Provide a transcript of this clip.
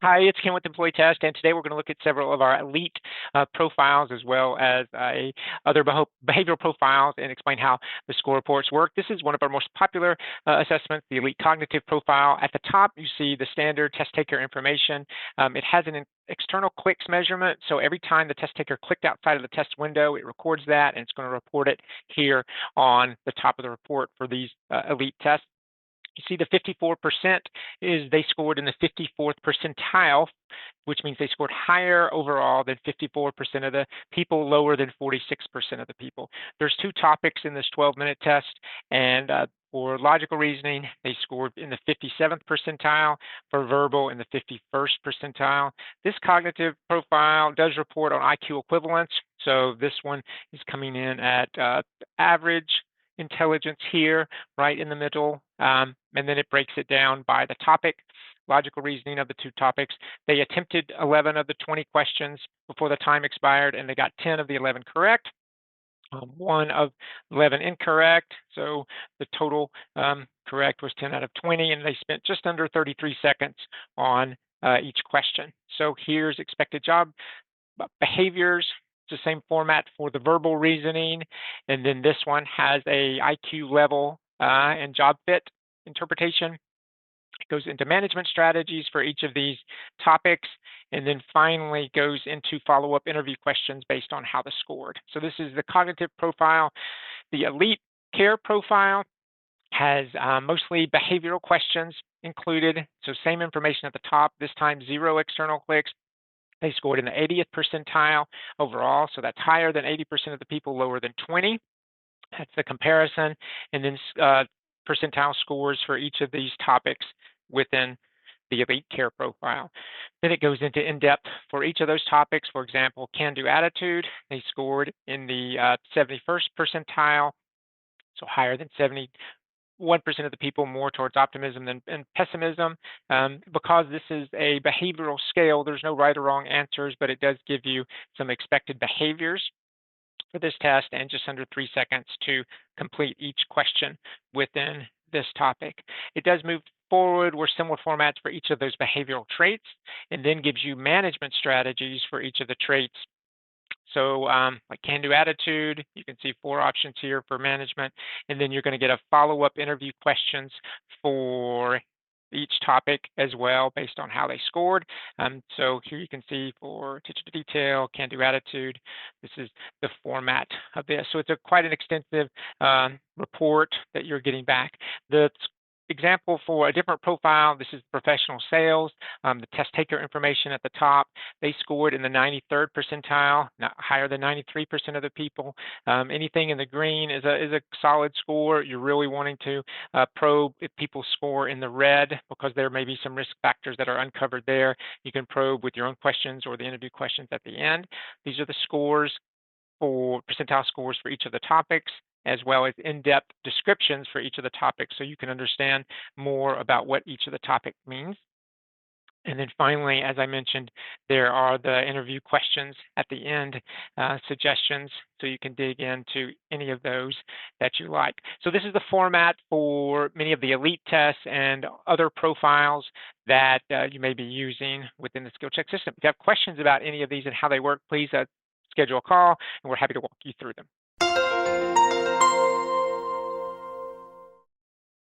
Hi, it's Ken with Employee Test, and today we're going to look at several of our elite profiles as well as other behavioral profiles and explain how the score reports work. This is one of our most popular assessments, the elite cognitive profile. At the top, you see the standard test taker information. It has an external clicks measurement, so every time the test taker clicked outside of the test window, it records that, and it's going to report it here on the top of the report for these elite tests. You see the 54% is they scored in the 54th percentile, which means they scored higher overall than 54% of the people, lower than 46% of the people. There's two topics in this 12-minute test, and for logical reasoning, they scored in the 57th percentile, for verbal in the 51st percentile. This cognitive profile does report on IQ equivalence, so this one is coming in at average intelligence here, right in the middle, and then it breaks it down by the topic, logical reasoning of the two topics. They attempted 11 of the 20 questions before the time expired, and they got 10 of the 11 correct, 1 of 11 incorrect, so the total correct was 10 out of 20, and they spent just under 33 seconds on each question. So here's expected job behaviors. The same format for the verbal reasoning, and then this one has a IQ level and job fit interpretation. It goes into management strategies for each of these topics, and then finally goes into follow-up interview questions based on how they scored. So this is the cognitive profile. The elite care profile has mostly behavioral questions included, so same information at the top, this time 0 external clicks. They scored in the 80th percentile overall, so that's higher than 80% of the people, lower than 20. That's the comparison. And then percentile scores for each of these topics within the elite care profile. Then it goes into in-depth for each of those topics. For example, can-do attitude, they scored in the 71st percentile, so higher than 71% of the people, more towards optimism than pessimism. Because this is a behavioral scale, there's no right or wrong answers, but it does give you some expected behaviors for this test, and just under 3 seconds to complete each question within this topic. It does move forward with similar formats for each of those behavioral traits, and then gives you management strategies for each of the traits. So like can-do attitude, you can see 4 options here for management, and then you're going to get a follow-up interview questions for each topic as well based on how they scored. So here you can see for attention to detail, can-do attitude, this is the format of this. So it's quite an extensive report that you're getting back. The example for a different profile, this is professional sales. The test taker information at the top, they scored in the 93rd percentile, not higher than 93% of the people. Anything in the green is a solid score. You're really wanting to probe if people score in the red, because there may be some risk factors that are uncovered there. You can probe with your own questions or the interview questions at the end. These are the scores for percentile scores for each of the topics, as well as in-depth descriptions for each of the topics, so you can understand more about what each of the topic means. And then finally, as I mentioned, there are the interview questions at the end, suggestions, so you can dig into any of those that you like. So this is the format for many of the elite tests and other profiles that you may be using within the skill check system. If you have questions about any of these and how they work, please schedule a call, and we're happy to walk you through them.